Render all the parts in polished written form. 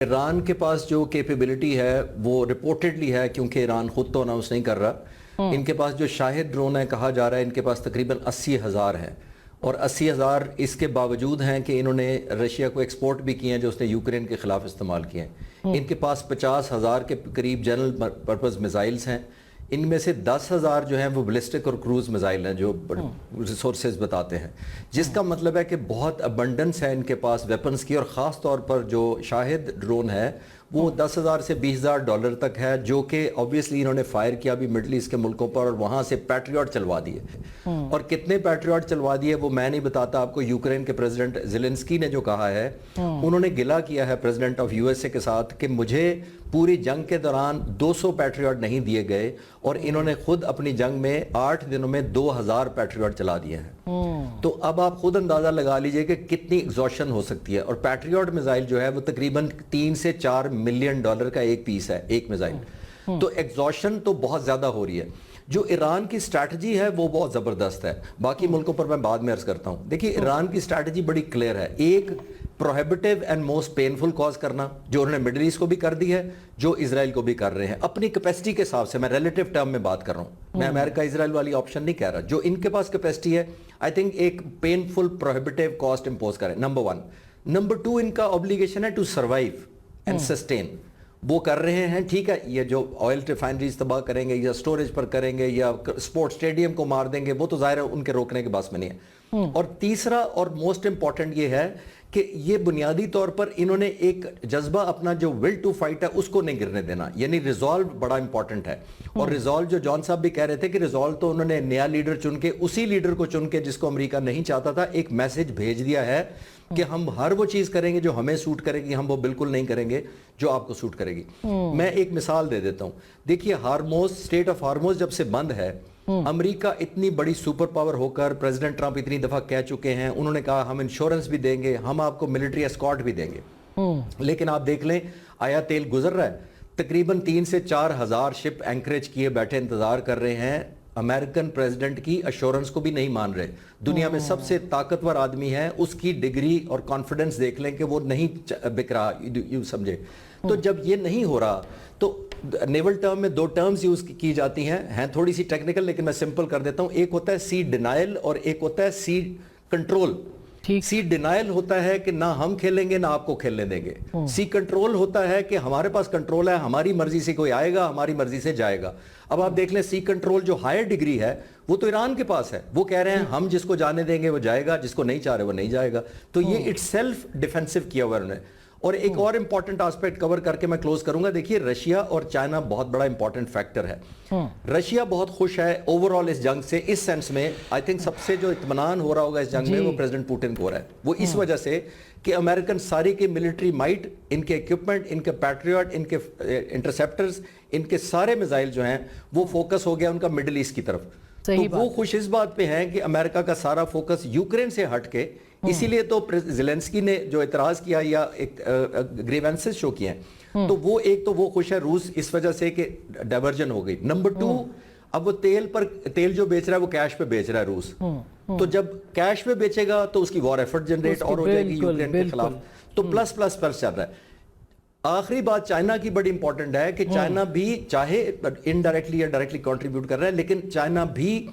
Iran के पास जो capability है वो रिपोर्टेडली है, क्योंकि ईरान खुद तो अनाउंस नहीं कर रहा। इनके पास जो शाहिद ड्रोन है कहा जा रहा है इनके पास तकरीबन 80,000 हैं, और 80,000 इसके बावजूद हैं कि इन्होंने रशिया को एक्सपोर्ट भी किए हैं जो उसने यूक्रेन के खिलाफ इस्तेमाल किए हैं। इनके पास 50,000 के करीब जनरल पर्पस मिसाइल्स हैं। इनमें से 10,000 जो हैं वो बैलिस्टिक और क्रूज मिसाइल हैं जो रिसोर्सेज बताते हैं, जिसका मतलब है कि बहुत अबंडेंस है इनके पास वेपन्स की। और ख़ास तौर पर जो शाहिद ड्रोन है वो 10,000 से $20,000 तक है, जो कि ऑब्वियसली इन्होंने फायर किया भी मिडल ईस्ट के मुल्कों पर, और वहाँ से पैट्रियट चलवा दिए। और कितने पैट्रियट चलवा दिए वो मैं नहीं बताता आपको। यूक्रेन के प्रेसिडेंट ज़ेलेंस्की ने जो कहा है, उन्होंने गिला किया है प्रेसिडेंट ऑफ यूएसए के साथ कि मुझे पूरी जंग के दौरान 200 पैट्रियट नहीं दिए गए, और इन्होंने खुद अपनी जंग में 8 दिनों में 2,000 पैट्रियट चला दिए हैं। तो अब आप खुद अंदाजा लगा लीजिए कि कितनी एग्जॉशन हो सकती है। और पैट्रियट मिसाइल जो है वो तकरीबन 3 से 4 मिलियन डॉलर का एक पीस है, एक मिसाइल। तो एग्जॉशन तो बहुत ज्यादा हो रही है। जो ईरान की स्ट्रैटेजी है वो बहुत जबरदस्त है। बाकी मुल्कों पर मैं बाद में अर्ज करता हूं। देखिए, ईरान की स्ट्रैटेजी बड़ी क्लियर है। एक, prohibitive and most painful cause करना, जो उन्होंने मिडिल ईस्ट को भी कर दी है, जो इजराइल को भी कर रहे हैं अपनी कैपेसिटी के हिसाब से। मैं रिलेटिव टर्म में बात कर रहा हूं, मैं अमेरिका इजराइल वाली ऑप्शन नहीं कह रहा। जो इनके पास कैपेसिटी है, आई थिंक एक पेनफुल प्रोहिबिटिव कॉस्ट इंपोज करें, नंबर 1। नंबर 2, इनका ऑब्लिगेशन है टू सर्वाइव एंड सस्टेन। वो कर रहे हैं, ठीक है। ये जो ऑयल रिफाइनरीज तबाह करेंगे या स्टोरेज पर करेंगे या स्पोर्ट्स स्टेडियम को मार देंगे, वो तो जाहिर है उनके रोकने के बस में नहीं है। और तीसरा और मोस्ट इंपॉर्टेंट ये है कि ये बुनियादी तौर पर इन्होंने एक जज्बा, अपना जो विल टू फाइट है उसको नहीं गिरने देना, यानी रिजॉल्व बड़ा इंपॉर्टेंट है। और रिजॉल्व जो जॉन साहब भी कह रहे थे कि रिजॉल्व तो उन्होंने नया लीडर चुन के, उसी लीडर को चुन के जिसको अमेरिका नहीं चाहता था, एक मैसेज भेज दिया है कि हम हर वो चीज करेंगे जो हमें सूट करेगी, हम वो बिल्कुल नहीं करेंगे जो आपको सूट करेगी। मैं एक मिसाल दे देता हूं। देखिए, हार्मोज, स्टेट ऑफ हार्मोज जब से बंद है, अमेरिका इतनी बड़ी सुपर पावर होकर, प्रेसिडेंट ट्रंप इतनी दफा कह चुके हैं, उन्होंने कहा हम इंश्योरेंस भी देंगे, हम आपको मिलिट्री एस्कॉर्ट भी देंगे। लेकिन आप देख लें, आया तेल गुजर रहा है, तकरीबन 3 से 4 हजार शिप एंकरेज किए बैठे इंतजार कर रहे हैं। अमेरिकन प्रेसिडेंट की अश्योरेंस को भी नहीं मान रहे। दुनिया में सबसे ताकतवर आदमी है, उसकी डिग्री और कॉन्फिडेंस देख लें कि वो नहीं बिक रहा, यू समझे। तो जब ये नहीं हो रहा, तो नेवल टर्म में 2 टर्म्स यूज की जाती हैं थोड़ी सी टेक्निकल, लेकिन मैं सिंपल कर देता हूं। एक होता है सी डिनायल और एक होता है सी कंट्रोल। सी डिनायल होता है कि ना हम खेलेंगे ना आपको खेलने देंगे। सी कंट्रोल होता है कि हमारे पास कंट्रोल है, हमारी मर्जी से कोई आएगा, हमारी मर्जी से जाएगा। अब आप देख लें, सी कंट्रोल जो हायर डिग्री है वो तो ईरान के पास है। वो कह रहे हैं हम जिसको जाने देंगे वो जाएगा, जिसको नहीं चाह रहे वो नहीं जाएगा। तो ये इटसेल्फ डिफेंसिव किया हुआ उन्होंने। और एक और इंपॉर्टेंट एस्पेक्ट कवर करके मैं क्लोज करूंगा। देखिए, रशिया और चाइना बहुत बड़ा इंपॉर्टेंट फैक्टर है। रशिया बहुत खुश है ओवरऑल इस जंग से, इस सेंस में आई थिंक सबसे जो इत्मीनान हो रहा होगा इस जंग में वो प्रेसिडेंट पुतिन को हो रहा है। वो इस वजह से कि अमेरिकन सारी की मिलिट्री माइट, इनके इक्विपमेंट, इनके पैट्रियट, इनके इंटरसेप्टर्स, इनके सारे मिसाइल जो हैं वो फोकस हो गया उनका मिडिल ईस्ट की तरफ। तो वो खुश इस बात पे हैं कि अमेरिका का सारा फोकस यूक्रेन से हट के, इसीलिए तो ज़ेलेंस्की ने जो इतराज किया या एक ग्रीवेंसेस शो किए हैं, तो वो एक तो वो खुश है रूस इस वजह से कि डाइवर्जन हो गई। नंबर 2, अब वो तेल जो बेच रहा है वो कैश पे बेच रहा है रूस। तो जब कैश पे बेचेगा तो उसकी वॉर एफर्ट जनरेट और हो जाएगी यूक्रेन के खिलाफ। तो प्लस प्लस प्लस चल रहा है। आखिरी बात चाइना की बड़ी इंपॉर्टेंट है कि चाइना भी चाहे इनडायरेक्टली या डायरेक्टली कंट्रीब्यूट कर रहा है, लेकिन चाइना भी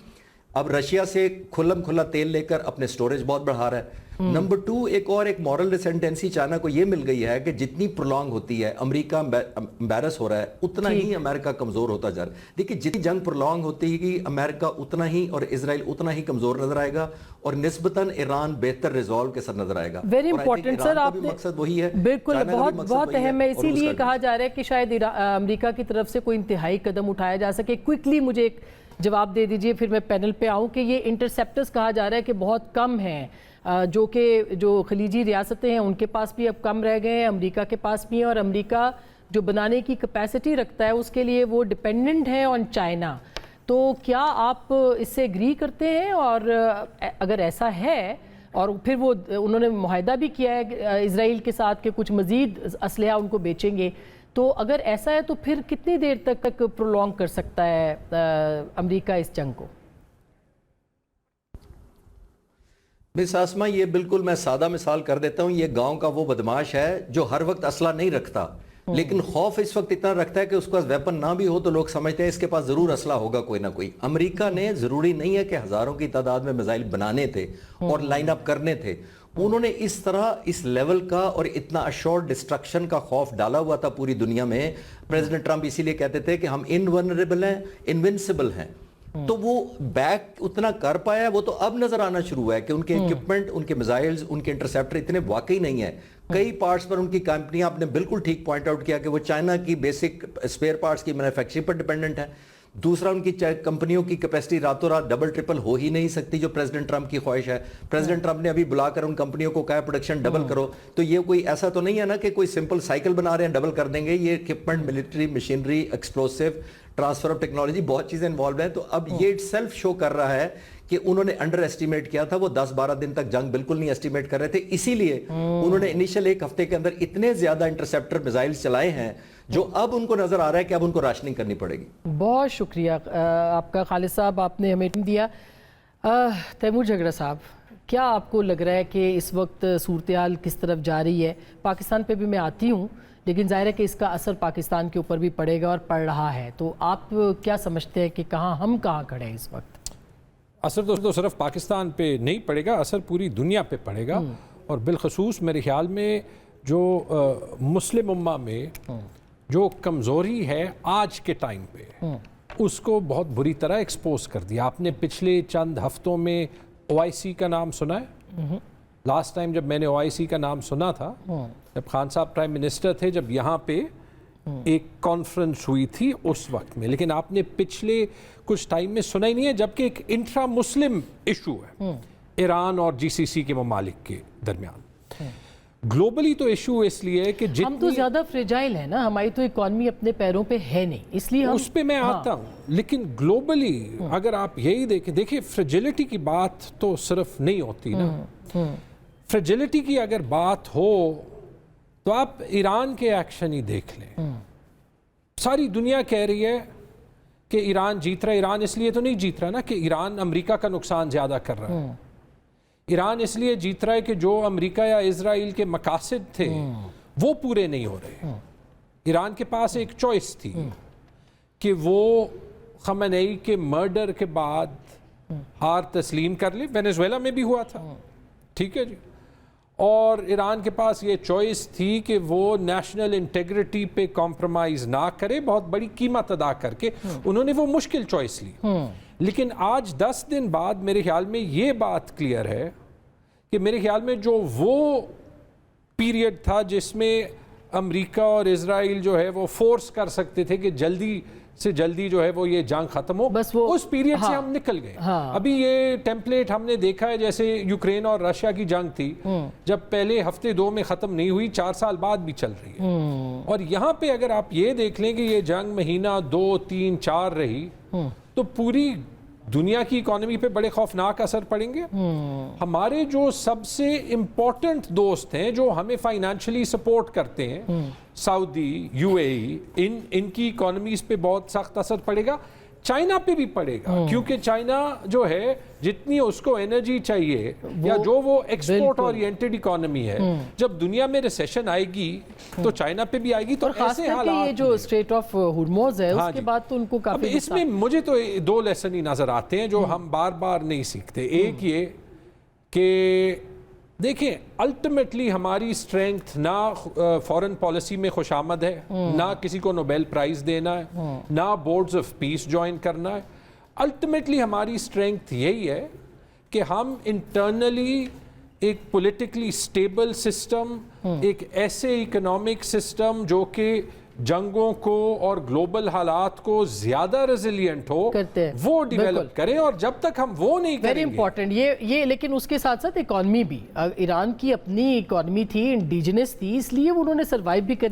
अब रशिया से खुल्लम खुल्ला तेल लेकर अपने स्टोरेज बहुत बढ़ा रहा है। नंबर 2, एक और एक मॉरल रिसेंटेंसी चाइना को यह मिल गई है कि जितनी प्रोलॉन्ग होती है, अमेरिका एम्बैरस हो रहा है, उतना ही अमेरिका कमजोर होता जा रहा है। देखिए, जितनी जंग प्रोलॉन्ग होती है अमेरिका उतना ही और इजराइल उतना ही कमजोर नजर आएगा, और निस्बतन ईरान बेहतर रिजॉल्व के साथ नजर आएगा। वेरी इंपॉर्टेंट सर, आपने मकसद वही है, बिल्कुल बहुत अहम है। इसीलिए कहा जा रहा है कि शायद अमेरिका की तरफ से कोई इंतहाई कदम उठाया जा सके। क्विकली मुझे एक जवाब दे दीजिए, फिर मैं पैनल पे आऊँ, कि ये इंटरसेप्टर्स कहा जा रहा है कि बहुत कम हैं, जो खलीजी रियासतें हैं उनके पास भी अब कम रह गए हैं, अमेरिका के पास भी हैं, और अमेरिका जो बनाने की कैपेसिटी रखता है उसके लिए वो डिपेंडेंट है ऑन चाइना। तो क्या आप इससे एग्री करते हैं? और अगर ऐसा है, और फिर वो उन्होंने मुआहदा भी किया है इजराइल के साथ कि कुछ मज़ीद असलहा उनको बेचेंगे, तो अगर ऐसा है तो फिर कितनी देर तक प्रोलॉन्ग कर सकता है अमेरिका इस जंग को? मिस आसमा, ये बिल्कुल मैं सादा मिसाल कर देता हूँ, ये गांव का वो बदमाश है जो हर वक्त असला नहीं रखता, लेकिन खौफ इस वक्त इतना रखता है कि उसके पास वेपन ना भी हो तो लोग समझते हैं इसके पास जरूर असला होगा कोई ना कोई। अमेरिका ने, जरूरी नहीं है कि हजारों की तादाद में मिसाइल बनाने थे और लाइन अप करने थे, उन्होंने इस तरह इस लेवल का और इतना अश्योर्ड डिस्ट्रक्शन का खौफ डाला हुआ था पूरी दुनिया में। प्रेसिडेंट ट्रंप इसीलिए कहते थे कि हम इनवल्नरेबल हैं, इनविंसिबल हैं, तो वो बैक उतना कर पाया। वो तो अब नजर आना शुरू हुआ है कि उनके इक्विपमेंट, उनके मिसाइल्स, उनके इंटरसेप्टर इतने वाकई नहीं है। कई पार्ट्स पर उनकी कंपनियां, आपने बिल्कुल ठीक पॉइंट आउट किया कि वो चाइना की बेसिक स्पेयर पार्ट्स की मैन्युफैक्चरिंग पर डिपेंडेंट है। दूसरा, उनकी कंपनियों की कैपेसिटी रातों रात डबल ट्रिपल हो ही नहीं सकती, जो प्रेसिडेंट ट्रंप की ख्वाहिश है। प्रेसिडेंट ट्रंप ने अभी बुलाकर उन कंपनियों को कहा प्रोडक्शन डबल करो, तो ये कोई ऐसा तो नहीं है ना कि कोई सिंपल साइकिल बना रहे हैं डबल कर देंगे। ये equipment, military machinery, explosive, transfer of technology, बहुत चीजें इन्वॉल्व हैं। तो अब ये इटसेल्फ शो कर रहा है कि उन्होंने अंडर एस्टिमेट किया था। वो 10-12 दिन तक जंग बिल्कुल नहीं एस्टिमेट कर रहे थे, इसीलिए उन्होंने इनिशियल एक हफ्ते के अंदर इतने ज्यादा इंटरसेप्टर मिसाइल्स चलाए हैं जो अब उनको नजर आ रहा है कि अब उनको राशनिंग करनी पड़ेगी। बहुत शुक्रिया आपका खालिद साहब, आपने हमें दिया। तैमूर झगड़ा साहब, क्या आपको लग रहा है कि इस वक्त सूरत हाल किस तरफ जा रही है? पाकिस्तान पे भी मैं आती हूँ, लेकिन जाहिर है कि इसका असर पाकिस्तान के ऊपर भी पड़ेगा और पड़ रहा है, तो आप क्या समझते हैं कि हम कहाँ खड़े हैं इस वक्त? असर तो सिर्फ पाकिस्तान पे नहीं पड़ेगा, असर पूरी दुनिया पे पड़ेगा। और बिलखसूस मेरे ख्याल में जो मुस्लिम उम्मा में जो कमज़ोरी है आज के टाइम पे, उसको बहुत बुरी तरह एक्सपोज कर दिया। आपने पिछले चंद हफ्तों में OIC का नाम सुना है? लास्ट टाइम जब मैंने OIC का नाम सुना था, जब खान साहब प्राइम मिनिस्टर थे, जब यहाँ पे एक कॉन्फ्रेंस हुई थी उस वक्त में, लेकिन आपने पिछले कुछ टाइम में सुना ही नहीं है, जबकि एक इंट्रा मुस्लिम इशू है ईरान और GCC के ममालिक के दरमियान। ग्लोबली तो इशू इसलिए है कि हम तो ज्यादा फ्रेजाइल है ना, हमारी तो इकॉनमी अपने पैरों पे है नहीं, इसलिए उस पे मैं आता हूँ। लेकिन ग्लोबली अगर आप यही देखिए फ्रेजिलिटी की बात तो सिर्फ नहीं होती ना। फ्रेजिलिटी की अगर बात हो तो आप ईरान के एक्शन ही देख लें। सारी दुनिया कह रही है कि ईरान जीत रहा है। ईरान इसलिए तो नहीं जीत रहा ना कि ईरान अमेरिका का नुकसान ज्यादा कर रहा है। ईरान इसलिए जीत रहा है कि जो अमेरिका या इजराइल के मकासद थे वो पूरे नहीं हो रहे। ईरान के पास एक चॉइस थी कि वो खमेनेई के मर्डर के बाद हार तस्लीम कर ले, वेनेजुएला में भी हुआ था, ठीक है जी। और ईरान के पास ये चॉइस थी कि वो नेशनल इंटेग्रिटी पे कॉम्प्रोमाइज ना करे, बहुत बड़ी कीमत अदा करके उन्होंने वो मुश्किल चॉइस ली। लेकिन आज 10 दिन बाद मेरे ख्याल में ये बात क्लियर है कि मेरे ख्याल में जो वो पीरियड था जिसमें अमेरिका और इजराइल जो है वो फोर्स कर सकते थे कि जल्दी से जल्दी जो है वो ये जंग खत्म हो, बस वो उस पीरियड से हम निकल गए। अभी ये टेम्पलेट हमने देखा है, जैसे यूक्रेन और रशिया की जंग थी, जब पहले हफ्ते 2 में खत्म नहीं हुई, 4 साल बाद भी चल रही है। और यहाँ पे अगर आप ये देख लें कि ये जंग महीना 2, 3, 4 रही तो पूरी दुनिया की इकोनॉमी पे बड़े खौफनाक असर पड़ेंगे। हमारे जो सबसे इम्पोर्टेंट दोस्त हैं जो हमें फाइनेंशियली सपोर्ट करते हैं, सऊदी, UAE, इनकी इकोनॉमीज पे बहुत सख्त असर पड़ेगा। चाइना पे भी पड़ेगा, क्योंकि चाइना जो है जितनी उसको एनर्जी चाहिए या जो वो एक्सपोर्ट ओरिएंटेड इकोनॉमी है, जब दुनिया में रिसेशन आएगी तो चाइना पे भी आएगी। तो ऐसे हालात ये जो स्ट्रेट ऑफ हुर्मुज़ है उसके बाद तो उनको काफी इसमें मुझे तो 2 लेसन ही नजर आते हैं जो हम बार बार नहीं सीखते। एक ये कि देखें, अल्टीमेटली हमारी स्ट्रेंथ ना फॉरेन पॉलिसी में खुशामद है, ना किसी को नोबेल प्राइज देना है, ना बोर्ड्स ऑफ पीस ज्वाइन करना है। अल्टीमेटली हमारी स्ट्रेंथ यही है कि हम इंटरनली एक पॉलिटिकली स्टेबल सिस्टम, एक ऐसे इकोनॉमिक सिस्टम जो कि जंगों को और ग्लोबल हालात को ज्यादा रेजिलिएंट हो वो डेवलप करें। और जब तक हम वो नहीं करेंगे, वेरी इंपॉर्टेंट ये लेकिन उसके साथ साथ इकॉनमी भी, ईरान की अपनी इकॉनमी थी, इंडिजिनस थी, इसलिए उन्होंने सर्वाइव भी कर